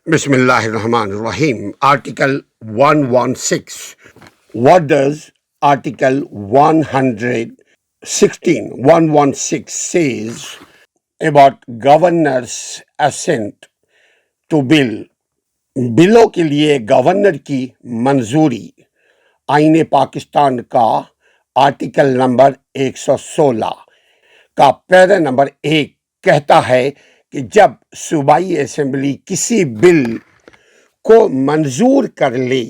بسم اللہ الرحمن الرحیم. Article 116. What does Article 116 says about governor's assent to bill? بلوں کے لیے گورنر کی منظوری. آئین پاکستان کا آرٹیکل نمبر 116 کا پیرا نمبر 1 کہتا ہے کہ جب صوبائی اسمبلی کسی بل کو منظور کر لے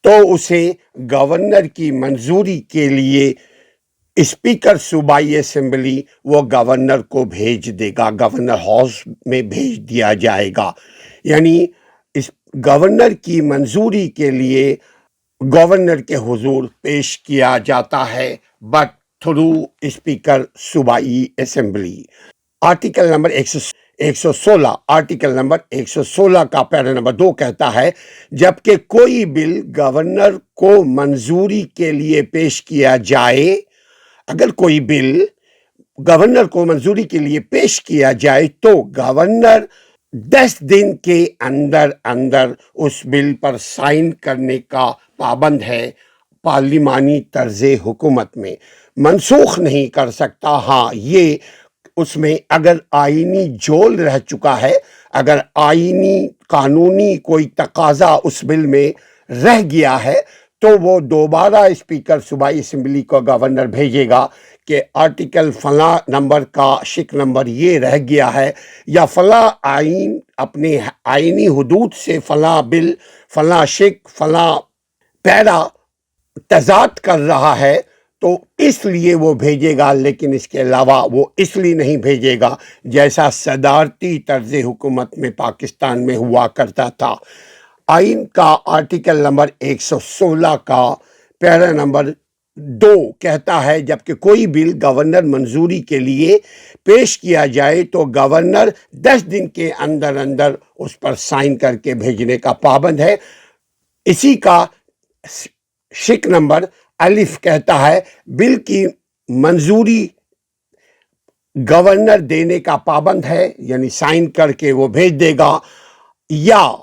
تو اسے گورنر کی منظوری کے لیے اسپیکر صوبائی اسمبلی وہ گورنر کو بھیج دے گا، گورنر ہاؤس میں بھیج دیا جائے گا. یعنی اس گورنر کی منظوری کے لیے گورنر کے حضور پیش کیا جاتا ہے بٹ تھرو اسپیکر صوبائی assembly. Article number 116 article number 116 کا پیرا نمبر 2 کہتا ہے جبکہ کوئی بل گورنر کو منظوری کے لیے پیش کیا جائے، اگر کوئی بل گورنر کو منظوری کے لیے پیش کیا جائے تو گورنر 10 دن کے اندر اس بل پر سائن کرنے کا پابند ہے. پارلیمانی طرز حکومت میں منسوخ نہیں کر سکتا. ہاں، یہ اس میں اگر آئینی جول رہ چکا ہے، اگر آئینی قانونی کوئی تقاضا اس بل میں رہ گیا ہے تو وہ دوبارہ اسپیکر صوبائی اسمبلی کو گورنر بھیجے گا کہ آرٹیکل فلاں نمبر کا شک نمبر یہ رہ گیا ہے، یا فلاں آئین اپنے آئینی حدود سے فلاں بل فلاں شک فلاں پیرا تضاد کر رہا ہے، تو اس لیے وہ بھیجے گا. لیکن اس کے علاوہ وہ اس لیے نہیں بھیجے گا جیسا صدارتی طرز حکومت میں پاکستان میں ہوا کرتا تھا. آئین کا آرٹیکل نمبر 116 کا پیرا نمبر 2 کہتا ہے جبکہ کوئی بل گورنر منظوری کے لیے پیش کیا جائے تو گورنر 10 دن کے اندر اس پر سائن کر کے بھیجنے کا پابند ہے. اسی کا شک نمبر الف کہتا ہے بل کی منظوری گورنر دینے کا پابند ہے، یعنی سائن کر کے وہ بھیج دے گا. یا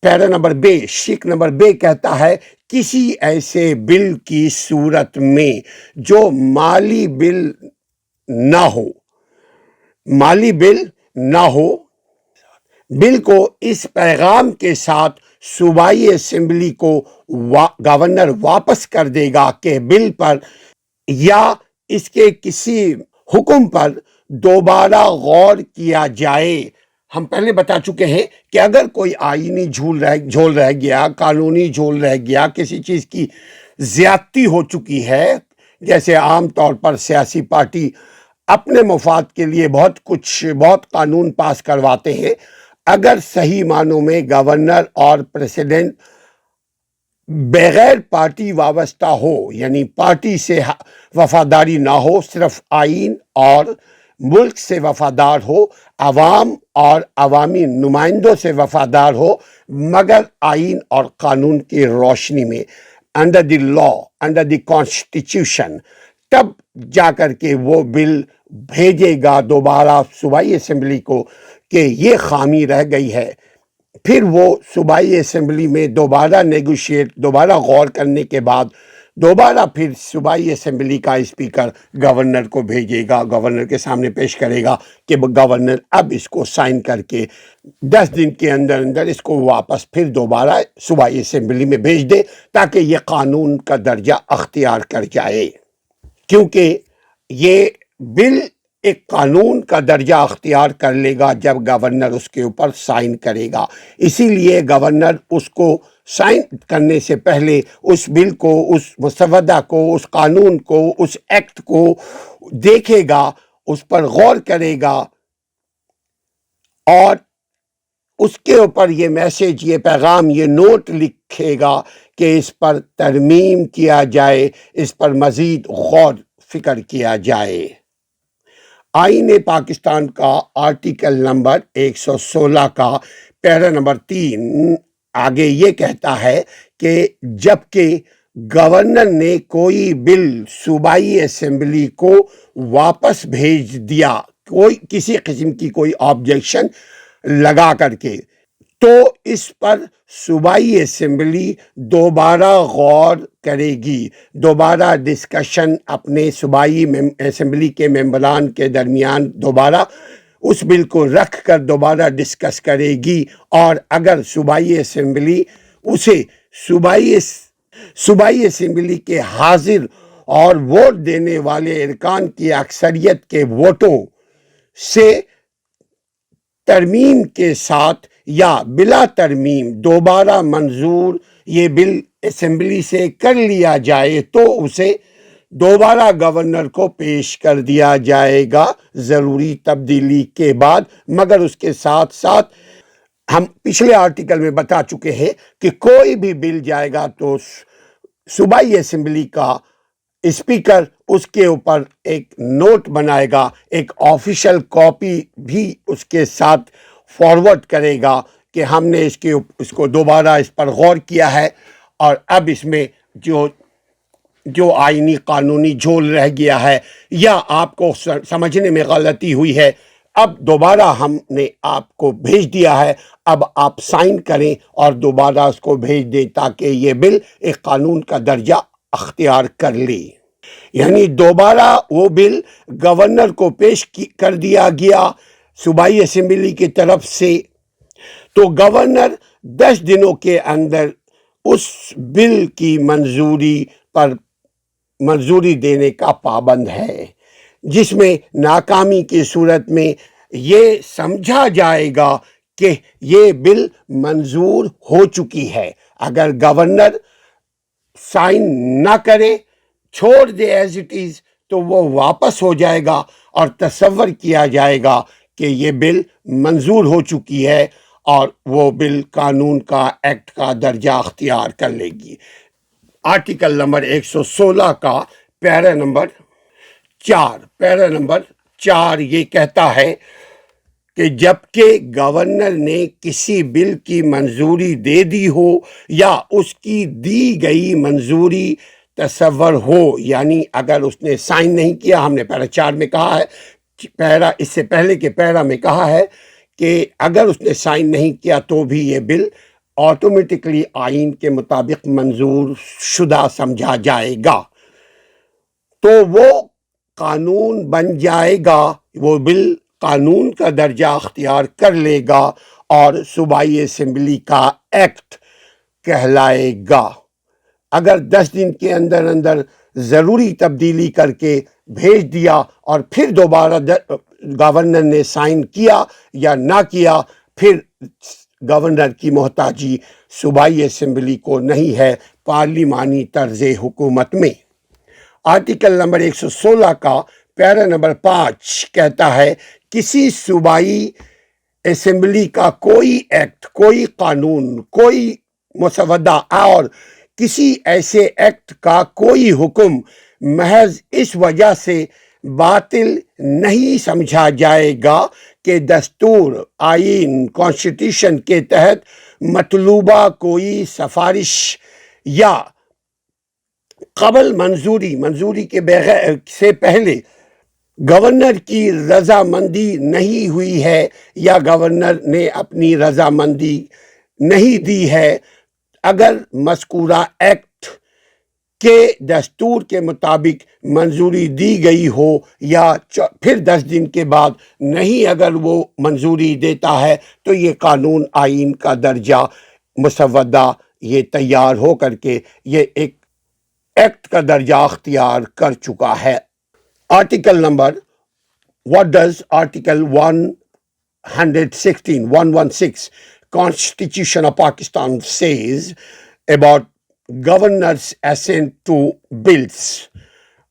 پیرا نمبر بے شک نمبر بے کہتا ہے کسی ایسے بل کی صورت میں جو مالی بل نہ ہو، بل کو اس پیغام کے ساتھ صوبائی اسمبلی کو گورنر واپس کر دے گا کہ بل پر یا اس کے کسی حکم پر دوبارہ غور کیا جائے. ہم پہلے بتا چکے ہیں کہ اگر کوئی آئینی جھول رہ گیا، قانونی جھول رہ گیا، کسی چیز کی زیادتی ہو چکی ہے، جیسے عام طور پر سیاسی پارٹی اپنے مفاد کے لیے بہت قانون پاس کرواتے ہیں، اگر صحیح معنوں میں گورنر اور پریزیڈنٹ بغیر پارٹی وابستہ ہو، یعنی پارٹی سے وفاداری نہ ہو، صرف آئین اور ملک سے وفادار ہو، عوام اور عوامی نمائندوں سے وفادار ہو، مگر آئین اور قانون کی روشنی میں under the law, under the constitution, تب جا کر کے وہ بل بھیجے گا دوبارہ صوبائی اسمبلی کو کہ یہ خامی رہ گئی ہے. پھر وہ صوبائی اسمبلی میں دوبارہ غور کرنے کے بعد دوبارہ پھر صوبائی اسمبلی کا اسپیکر گورنر کو بھیجے گا، گورنر کے سامنے پیش کرے گا کہ گورنر اب اس کو سائن کر کے 10 دن کے اندر اس کو واپس پھر دوبارہ صوبائی اسمبلی میں بھیج دے تاکہ یہ قانون کا درجہ اختیار کر جائے. کیونکہ یہ بل ایک قانون کا درجہ اختیار کر لے گا جب گورنر اس کے اوپر سائن کرے گا. اسی لیے گورنر اس کو سائن کرنے سے پہلے اس بل کو، اس مسودہ کو، اس قانون کو، اس ایکٹ کو دیکھے گا، اس پر غور کرے گا اور اس کے اوپر یہ میسج، یہ پیغام، یہ نوٹ لکھے گا کہ اس پر ترمیم کیا جائے، اس پر مزید غور فکر کیا جائے. آئین پاکستان کا آرٹیکل نمبر 116 کا پیرا نمبر 3 آگے یہ کہتا ہے کہ جبکہ گورنر نے کوئی بل صوبائی اسمبلی کو واپس بھیج دیا، کسی قسم کی کوئی آبجیکشن لگا کر کے، تو اس پر صوبائی اسمبلی دوبارہ غور کرے گی، دوبارہ ڈسکشن اپنے صوبائی اسمبلی کے ممبران کے درمیان دوبارہ اس بل کو رکھ کر دوبارہ ڈسکس کرے گی، اور اگر صوبائی اسمبلی اسے صوبائی اسمبلی کے حاضر اور ووٹ دینے والے ارکان کی اکثریت کے ووٹوں سے ترمیم کے ساتھ یا بلا ترمیم دوبارہ منظور یہ بل اسمبلی سے کر لیا جائے تو اسے دوبارہ گورنر کو پیش کر دیا جائے گا ضروری تبدیلی کے بعد۔ مگر اس کے ساتھ ساتھ ہم پچھلے آرٹیکل میں بتا چکے ہیں کہ کوئی بھی بل جائے گا تو صوبائی اسمبلی کا اسپیکر اس کے اوپر ایک نوٹ بنائے گا، ایک آفیشل کاپی بھی اس کے ساتھ فارورڈ کرے گا کہ ہم نے اس کو دوبارہ اس پر غور کیا ہے، اور اب اس میں جو آئینی قانونی جھول رہ گیا ہے یا آپ کو سمجھنے میں غلطی ہوئی ہے، اب دوبارہ ہم نے آپ کو بھیج دیا ہے، اب آپ سائن کریں اور دوبارہ اس کو بھیج دیں تاکہ یہ بل ایک قانون کا درجہ اختیار کر لے۔ یعنی دوبارہ وہ بل گورنر کو پیش کر دیا گیا صوبائی اسمبلی کی طرف سے، تو گورنر 10 دنوں کے اندر اس بل کی منظوری دینے کا پابند ہے، جس میں ناکامی کی صورت میں یہ سمجھا جائے گا کہ یہ بل منظور ہو چکی ہے۔ اگر گورنر سائن نہ کرے، چھوڑ دے ایز اٹ از، تو وہ واپس ہو جائے گا اور تصور کیا جائے گا کہ یہ بل منظور ہو چکی ہے اور وہ بل قانون کا ایکٹ کا درجہ اختیار کر لے گی۔ آرٹیکل نمبر 116 کا پیرا نمبر 4 یہ کہتا ہے کہ جبکہ گورنر نے کسی بل کی منظوری دے دی ہو یا اس کی دی گئی منظوری تصور ہو، یعنی اگر اس نے سائن نہیں کیا، ہم نے پیرا 4 میں کہا ہے، اس سے پہلے کے پیرا میں کہا ہے کہ اگر اس نے سائن نہیں کیا تو بھی یہ بل آٹومیٹکلی آئین کے مطابق منظور شدہ سمجھا جائے گا، تو وہ قانون بن جائے گا، وہ بل قانون کا درجہ اختیار کر لے گا اور صوبائی اسمبلی کا ایکٹ کہلائے گا۔ اگر 10 دن کے اندر ضروری تبدیلی کر کے بھیج دیا اور پھر دوبارہ گورنر نے سائن کیا یا نہ کیا، پھر گورنر کی محتاجی صوبائی اسمبلی کو نہیں ہے پارلیمانی طرز حکومت میں۔ آرٹیکل نمبر 116 کا پیرا نمبر 5 کہتا ہے کسی صوبائی اسمبلی کا کوئی ایکٹ، کوئی قانون، کوئی مسودہ اور کسی ایسے ایکٹ کا کوئی حکم محض اس وجہ سے باطل نہیں سمجھا جائے گا کہ دستور، آئین، کانسٹیٹیوشن کے تحت مطلوبہ کوئی سفارش یا قبل منظوری کے بغیر سے پہلے گورنر کی رضامندی نہیں ہوئی ہے یا گورنر نے اپنی رضامندی نہیں دی ہے، اگر مذکورہ ایکٹ کے دستور کے مطابق منظوری دی گئی ہو یا پھر 10 دن کے بعد نہیں اگر وہ منظوری دیتا ہے، تو یہ قانون آئین کا درجہ مسودہ یہ تیار ہو کر کے یہ ایک ایکٹ کا درجہ اختیار کر چکا ہے۔ Article number What does Article 116 Constitution of Pakistan says about governor's assent to bills?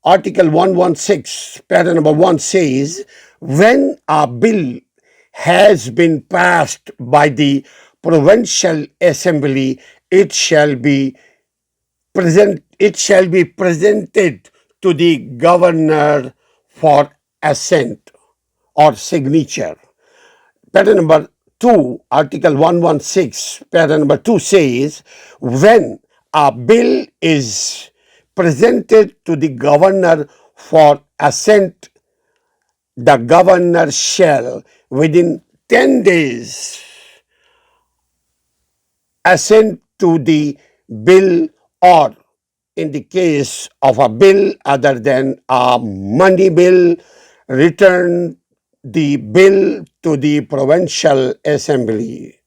Article 116, para number 1 says, when a bill has been passed by the Provincial Assembly, it shall be presented to the governor for assent or signature. Para number 2, Article 116, para number 2 says, when a bill is presented to the governor for assent, the governor shall, within 10 days assent to the bill, or in the case of a bill other than a money bill, return the bill to the Provincial Assembly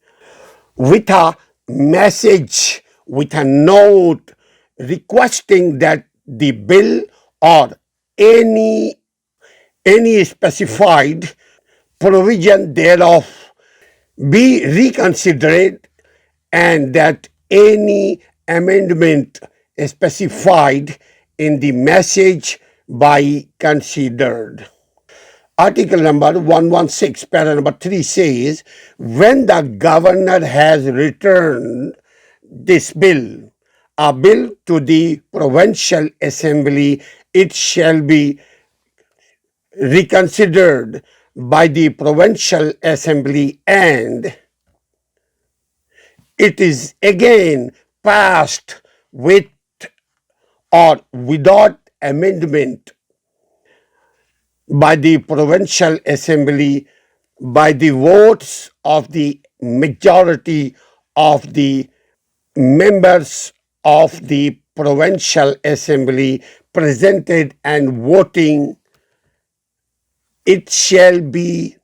with a message, with a note requesting that the bill or any specified provision thereof be reconsidered, and that any amendment specified in the message by considered. Article number 116, para number 3 says, when the governor has returned this bill, a bill to the Provincial Assembly, it shall be reconsidered by the Provincial Assembly, and it is again passed with or without amendment by the Provincial Assembly by the votes of the majority of the members of the Provincial Assembly presented and voting. It shall be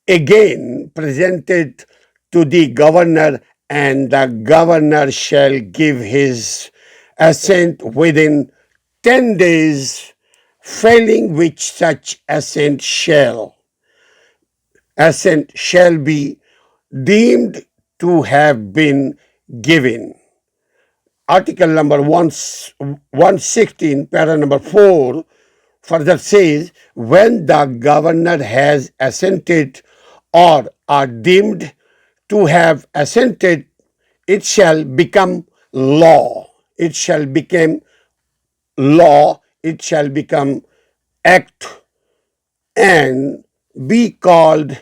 again presented to the governor, and the governor shall give his assent within 10 days, failing which such assent shall be deemed to have been given. Article number 116, para number 4, further says, when the governor has assented or are deemed to have assented, it shall become law. It shall become law. It shall become act and be called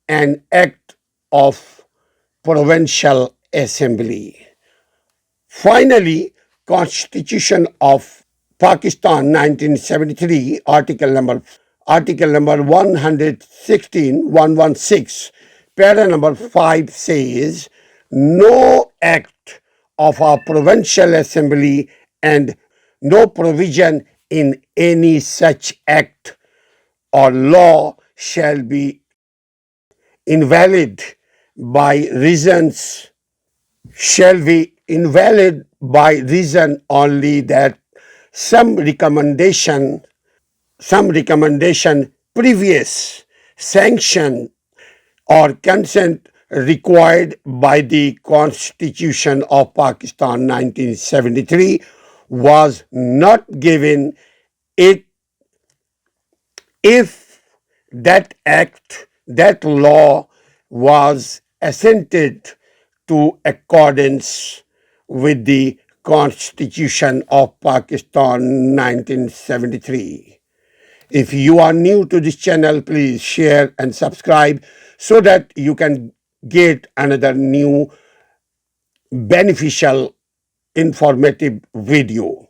an act of Provincial Assembly. Finally, Constitution of Pakistan 1973, Article number 116, para number 5 says, no act of a Provincial Assembly and no provision in any such act or law shall be invalid by reason only that some recommendation previous sanction or consent required by the Constitution of Pakistan 1973 was not given it if that act, that law was assented to accordance with the Constitution of Pakistan 1973. If you are new to this channel, please share and subscribe so that you can get another new beneficial informative video.